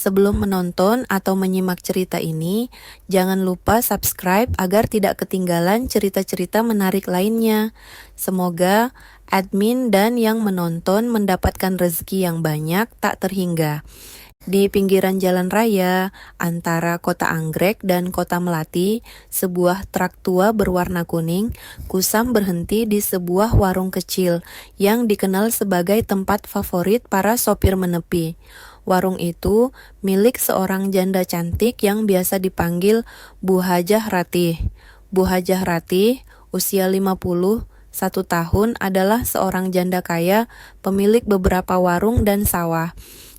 Sebelum menonton atau menyimak cerita ini, jangan lupa subscribe agar tidak ketinggalan cerita-cerita menarik lainnya. Semoga admin dan yang menonton mendapatkan rezeki yang banyak tak terhingga. Di pinggiran jalan raya, antara kota Anggrek dan kota Melati, sebuah truk tua berwarna kuning kusam berhenti di sebuah warung kecil yang dikenal sebagai tempat favorit para sopir menepi. Warung itu milik seorang janda cantik yang biasa dipanggil Bu Hajah Ratih. Bu Hajah Ratih, usia 51 tahun, adalah seorang janda kaya, pemilik beberapa warung dan sawah.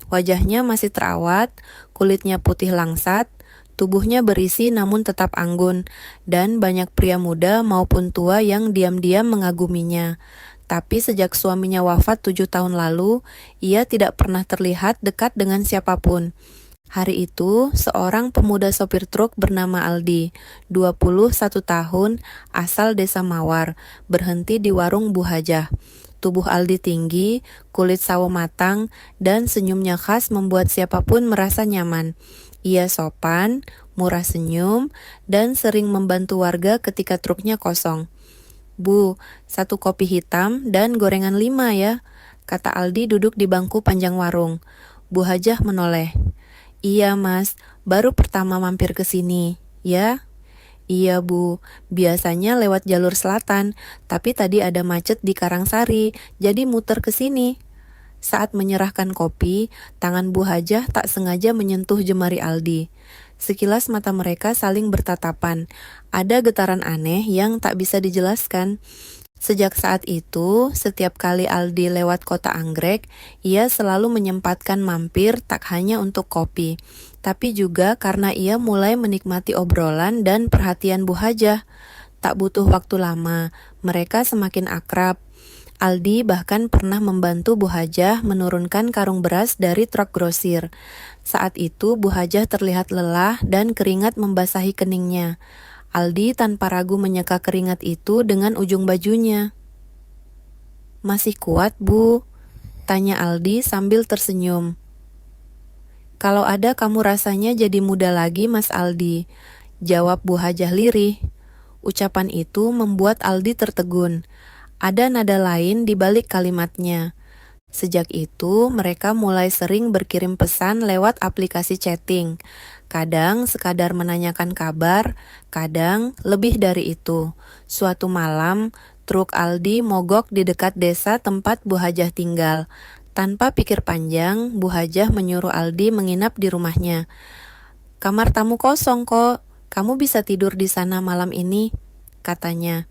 Wajahnya masih terawat, kulitnya putih langsat, tubuhnya berisi namun tetap anggun, dan banyak pria muda maupun tua yang diam-diam mengaguminya. Tapi sejak suaminya wafat 7 tahun lalu, ia tidak pernah terlihat dekat dengan siapapun. Hari itu, seorang pemuda sopir truk bernama Aldi, 21 tahun, asal desa Mawar, berhenti di warung Bu Hajah. Tubuh Aldi tinggi, kulit sawo matang, dan senyumnya khas membuat siapapun merasa nyaman. Ia sopan, murah senyum, dan sering membantu warga ketika truknya kosong. "Bu, 1 kopi hitam dan gorengan 5 ya," kata Aldi duduk di bangku panjang warung. Bu Hajah menoleh. "Iya mas, baru pertama mampir ke sini, ya?" "Iya bu, biasanya lewat jalur selatan, tapi tadi ada macet di Karangsari, jadi muter ke sini." Saat menyerahkan kopi, tangan Bu Hajah tak sengaja menyentuh jemari Aldi. Sekilas mata mereka saling bertatapan. Ada getaran aneh yang tak bisa dijelaskan. Sejak saat itu, setiap kali Aldi lewat kota Anggrek, ia selalu menyempatkan mampir tak hanya untuk kopi, tapi juga karena ia mulai menikmati obrolan dan perhatian Bu Hajah. Tak butuh waktu lama, mereka semakin akrab. Aldi bahkan pernah membantu Bu Hajah menurunkan karung beras dari truk grosir. Saat itu Bu Hajah terlihat lelah dan keringat membasahi keningnya. Aldi tanpa ragu menyeka keringat itu dengan ujung bajunya. "Masih kuat, Bu?" tanya Aldi sambil tersenyum. "Kalau ada kamu rasanya jadi muda lagi, Mas Aldi," jawab Bu Hajah lirih. Ucapan itu membuat Aldi tertegun. Ada nada lain di balik kalimatnya. Sejak itu, mereka mulai sering berkirim pesan lewat aplikasi chatting. Kadang sekadar menanyakan kabar, kadang lebih dari itu. Suatu malam, truk Aldi mogok di dekat desa tempat Bu Hajah tinggal. Tanpa pikir panjang, Bu Hajah menyuruh Aldi menginap di rumahnya. "Kamar tamu kosong kok, kamu bisa tidur di sana malam ini," katanya.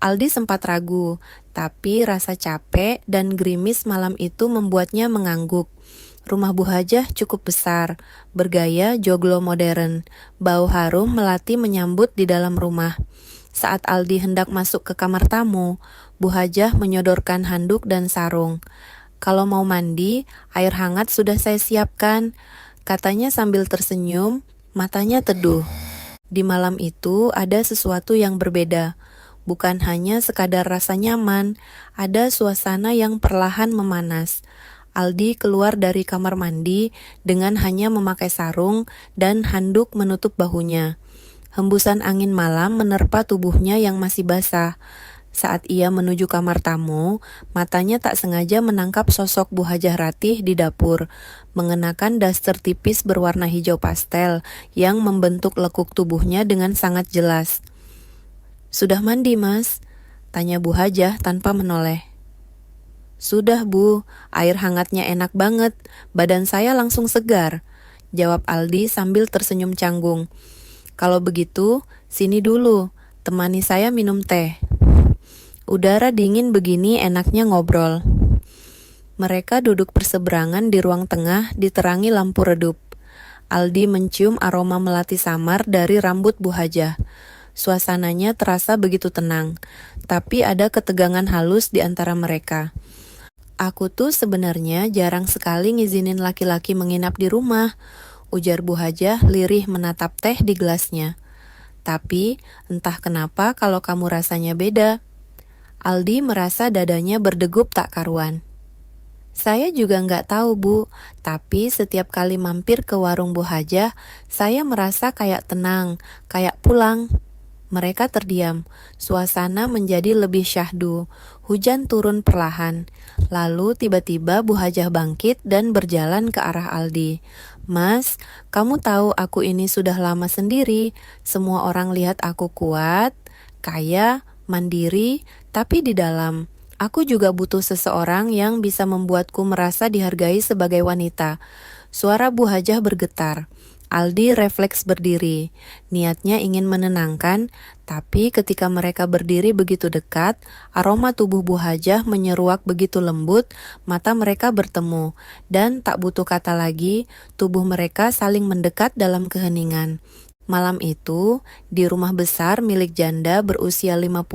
Aldi sempat ragu, tapi rasa capek dan gerimis malam itu membuatnya mengangguk. Rumah Bu Hajah cukup besar, bergaya joglo modern. Bau harum melati menyambut di dalam rumah. Saat Aldi hendak masuk ke kamar tamu, Bu Hajah menyodorkan handuk dan sarung. "Kalau mau mandi, air hangat sudah saya siapkan," katanya sambil tersenyum, matanya teduh. Di malam itu ada sesuatu yang berbeda. Bukan hanya sekadar rasa nyaman, ada suasana yang perlahan memanas. Aldi keluar dari kamar mandi dengan hanya memakai sarung dan handuk menutup bahunya. Hembusan angin malam menerpa tubuhnya yang masih basah. Saat ia menuju kamar tamu, matanya tak sengaja menangkap sosok Bu Hajah Ratih di dapur, mengenakan daster tipis berwarna hijau pastel yang membentuk lekuk tubuhnya dengan sangat jelas. "Sudah mandi, Mas?" tanya Bu Hajah tanpa menoleh. "Sudah, Bu. Air hangatnya enak banget. Badan saya langsung segar," jawab Aldi sambil tersenyum canggung. "Kalau begitu, sini dulu. Temani saya minum teh. Udara dingin begini enaknya ngobrol." Mereka duduk berseberangan di ruang tengah diterangi lampu redup. Aldi mencium aroma melati samar dari rambut Bu Hajah. Suasananya terasa begitu tenang, tapi ada ketegangan halus di antara mereka. "Aku tuh sebenarnya jarang sekali ngizinin laki-laki menginap di rumah," ujar Bu Hajah lirih menatap teh di gelasnya. "Tapi entah kenapa kalau kamu rasanya beda." Aldi merasa dadanya berdegup tak karuan. Saya juga nggak tahu, Bu. Tapi setiap kali mampir ke warung Bu Hajah, saya merasa kayak tenang, kayak pulang. Mereka terdiam. Suasana menjadi lebih syahdu. Hujan turun perlahan. Lalu tiba-tiba Bu Hajah bangkit dan berjalan ke arah Aldi. Mas, kamu tahu aku ini sudah lama sendiri. Semua orang lihat aku kuat, kaya, mandiri, tapi di dalam aku juga butuh seseorang yang bisa membuatku merasa dihargai sebagai wanita. Suara Bu Hajah bergetar. Aldi refleks berdiri. Niatnya ingin menenangkan, tapi ketika mereka berdiri begitu dekat, aroma tubuh Bu Hajah menyeruak begitu lembut, mata mereka bertemu, dan tak butuh kata lagi, tubuh mereka saling mendekat dalam keheningan. Malam itu, di rumah besar milik janda berusia 51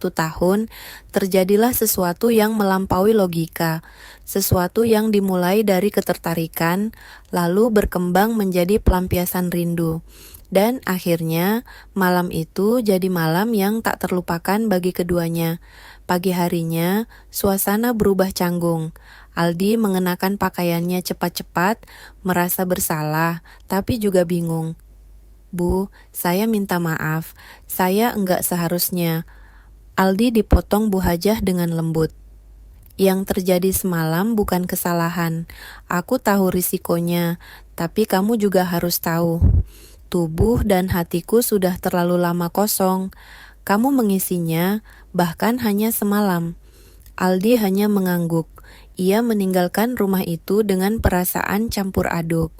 tahun, terjadilah sesuatu yang melampaui logika, sesuatu yang dimulai dari ketertarikan, lalu berkembang menjadi pelampiasan rindu. Dan akhirnya, malam itu jadi malam yang tak terlupakan bagi keduanya. Pagi harinya, suasana berubah canggung. Aldi mengenakan pakaiannya cepat-cepat, merasa bersalah, tapi juga bingung. Bu, saya minta maaf. Saya enggak seharusnya. Aldi dipotong Bu Hajah dengan lembut. Yang terjadi semalam bukan kesalahan. Aku tahu risikonya, tapi kamu juga harus tahu. Tubuh dan hatiku sudah terlalu lama kosong. Kamu mengisinya, bahkan hanya semalam. Aldi hanya mengangguk. Ia meninggalkan rumah itu dengan perasaan campur aduk.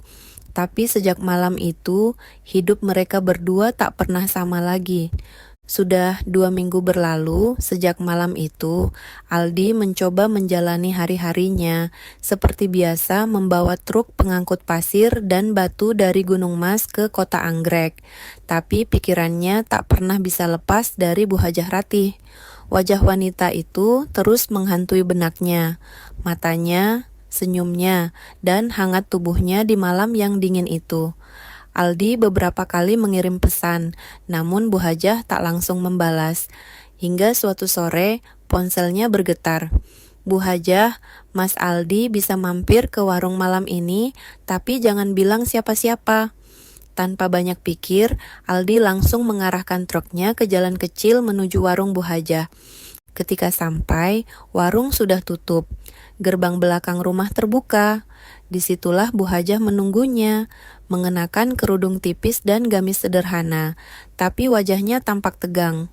Tapi sejak malam itu, hidup mereka berdua tak pernah sama lagi. Sudah 2 minggu berlalu, sejak malam itu, Aldi mencoba menjalani hari-harinya, seperti biasa membawa truk pengangkut pasir dan batu dari Gunung Mas ke kota Anggrek. Tapi pikirannya tak pernah bisa lepas dari Bu Hajah Ratih. Wajah wanita itu terus menghantui benaknya, matanya, senyumnya, dan hangat tubuhnya di malam yang dingin itu. Aldi beberapa kali mengirim pesan, namun Bu Hajah tak langsung membalas. Hingga suatu sore, ponselnya bergetar. Bu Hajah, Mas Aldi bisa mampir ke warung malam ini, tapi jangan bilang siapa-siapa. Tanpa banyak pikir, Aldi langsung mengarahkan truknya ke jalan kecil menuju warung Bu Hajah. Ketika sampai, warung sudah tutup. Gerbang belakang rumah terbuka. Disitulah Bu Hajah menunggunya, mengenakan kerudung tipis dan gamis sederhana, tapi wajahnya tampak tegang.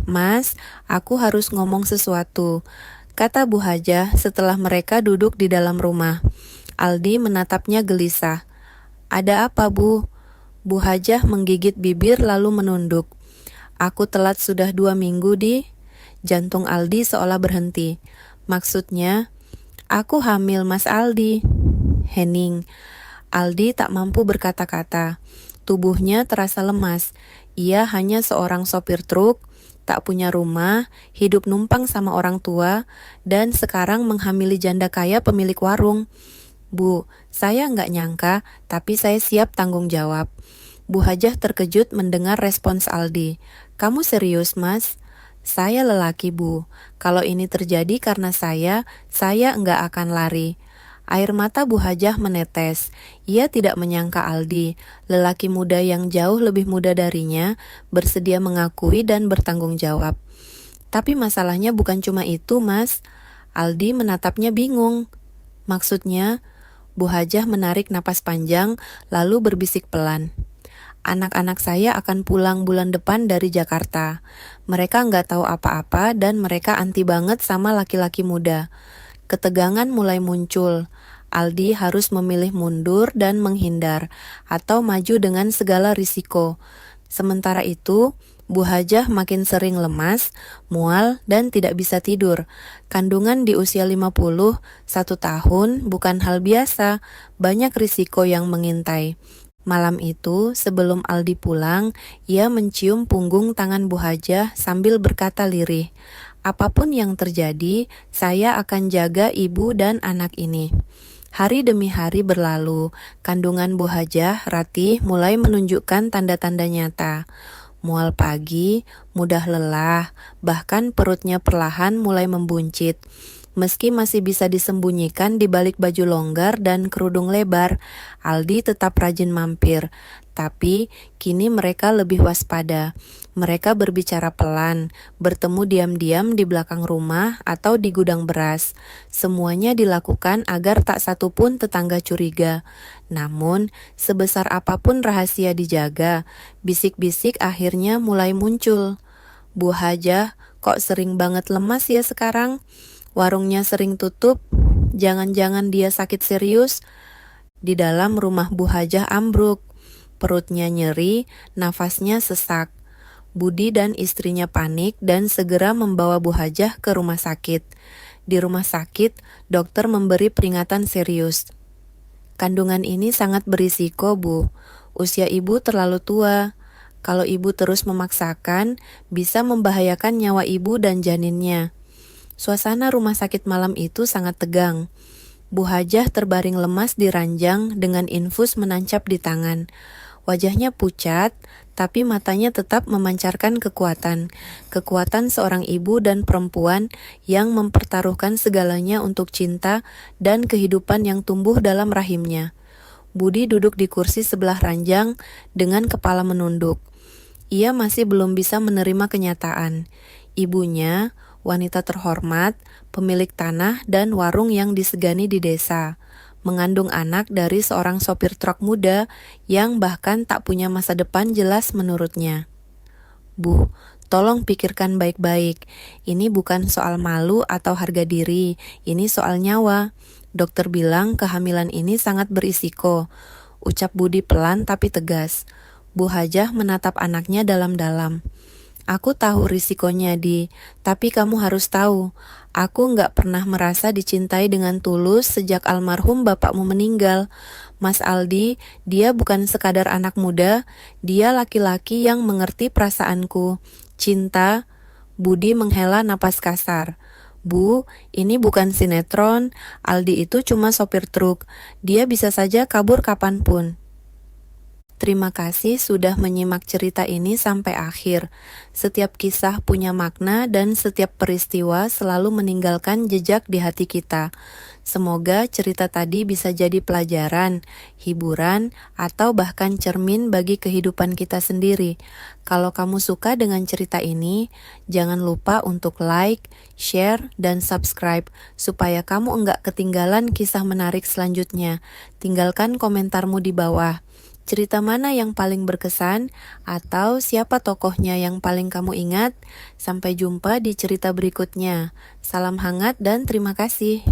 Mas, aku harus ngomong sesuatu, kata Bu Hajah setelah mereka duduk di dalam rumah. Aldi menatapnya gelisah. Ada apa, Bu? Bu Hajah menggigit bibir lalu menunduk. Aku telat sudah 2 minggu, Di. Jantung Aldi seolah berhenti. Maksudnya, aku hamil, Mas Aldi. Hening. Aldi tak mampu berkata-kata. Tubuhnya terasa lemas. Ia hanya seorang sopir truk, tak punya rumah, hidup numpang sama orang tua, dan sekarang menghamili janda kaya pemilik warung. Bu, saya nggak nyangka, tapi saya siap tanggung jawab. Bu Hajah terkejut mendengar respons Aldi. Kamu serius, Mas? Saya lelaki, Bu. Kalau ini terjadi karena saya enggak akan lari. Air mata Bu Hajah menetes. Ia tidak menyangka Aldi, lelaki muda yang jauh lebih muda darinya, bersedia mengakui dan bertanggung jawab. Tapi masalahnya bukan cuma itu, Mas. Aldi menatapnya bingung. Maksudnya, Bu Hajah menarik napas panjang, lalu berbisik pelan. Anak-anak saya akan pulang bulan depan dari Jakarta. Mereka nggak tahu apa-apa dan mereka anti banget sama laki-laki muda. Ketegangan mulai muncul. Aldi harus memilih mundur dan menghindar, atau maju dengan segala risiko. Sementara itu, Bu Hajah makin sering lemas, mual, dan tidak bisa tidur. Kandungan di usia 51 tahun bukan hal biasa, banyak risiko yang mengintai. Malam itu, sebelum Aldi pulang, ia mencium punggung tangan Bu Hajah sambil berkata lirih, apapun yang terjadi, saya akan jaga ibu dan anak ini. Hari demi hari berlalu, kandungan Bu Hajah Ratih mulai menunjukkan tanda-tanda nyata. Mual pagi, mudah lelah, bahkan perutnya perlahan mulai membuncit. Meski masih bisa disembunyikan di balik baju longgar dan kerudung lebar, Aldi tetap rajin mampir. Tapi kini mereka lebih waspada. Mereka berbicara pelan, bertemu diam-diam di belakang rumah atau di gudang beras. Semuanya dilakukan agar tak satu pun tetangga curiga. Namun, sebesar apapun rahasia dijaga, bisik-bisik akhirnya mulai muncul. Bu Hajah, kok sering banget lemas ya sekarang? Warungnya sering tutup? Jangan-jangan dia sakit serius? Di dalam rumah Bu Hajah ambruk. Perutnya nyeri, nafasnya sesak. Budi dan istrinya panik dan segera membawa Bu Hajah ke rumah sakit. Di rumah sakit, dokter memberi peringatan serius. Kandungan ini sangat berisiko, Bu. Usia ibu terlalu tua. Kalau ibu terus memaksakan, bisa membahayakan nyawa ibu dan janinnya. Suasana rumah sakit malam itu sangat tegang. Bu Hajah terbaring lemas di ranjang dengan infus menancap di tangan. Wajahnya pucat, tapi matanya tetap memancarkan kekuatan. Kekuatan seorang ibu dan perempuan yang mempertaruhkan segalanya untuk cinta dan kehidupan yang tumbuh dalam rahimnya. Budi duduk di kursi sebelah ranjang dengan kepala menunduk. Ia masih belum bisa menerima kenyataan. Ibunya, wanita terhormat, pemilik tanah dan warung yang disegani di desa, mengandung anak dari seorang sopir truk muda yang bahkan tak punya masa depan jelas menurutnya. Bu, tolong pikirkan baik-baik. Ini bukan soal malu atau harga diri, ini soal nyawa. Dokter bilang kehamilan ini sangat berisiko. Ucap Budi pelan tapi tegas. Bu Hajah menatap anaknya dalam-dalam. Aku tahu risikonya, tapi kamu harus tahu, aku nggak pernah merasa dicintai dengan tulus sejak almarhum bapakmu meninggal. Mas Aldi, dia bukan sekadar anak muda, dia laki-laki yang mengerti perasaanku. Cinta. Budi menghela napas kasar. Bu, ini bukan sinetron, Aldi itu cuma sopir truk, dia bisa saja kabur kapanpun. Terima kasih sudah menyimak cerita ini sampai akhir. Setiap kisah punya makna dan setiap peristiwa selalu meninggalkan jejak di hati kita. Semoga cerita tadi bisa jadi pelajaran, hiburan, atau bahkan cermin bagi kehidupan kita sendiri. Kalau kamu suka dengan cerita ini, jangan lupa untuk like, share, dan subscribe supaya kamu enggak ketinggalan kisah menarik selanjutnya. Tinggalkan komentarmu di bawah. Cerita mana yang paling berkesan atau siapa tokohnya yang paling kamu ingat? Sampai jumpa di cerita berikutnya. Salam hangat dan terima kasih.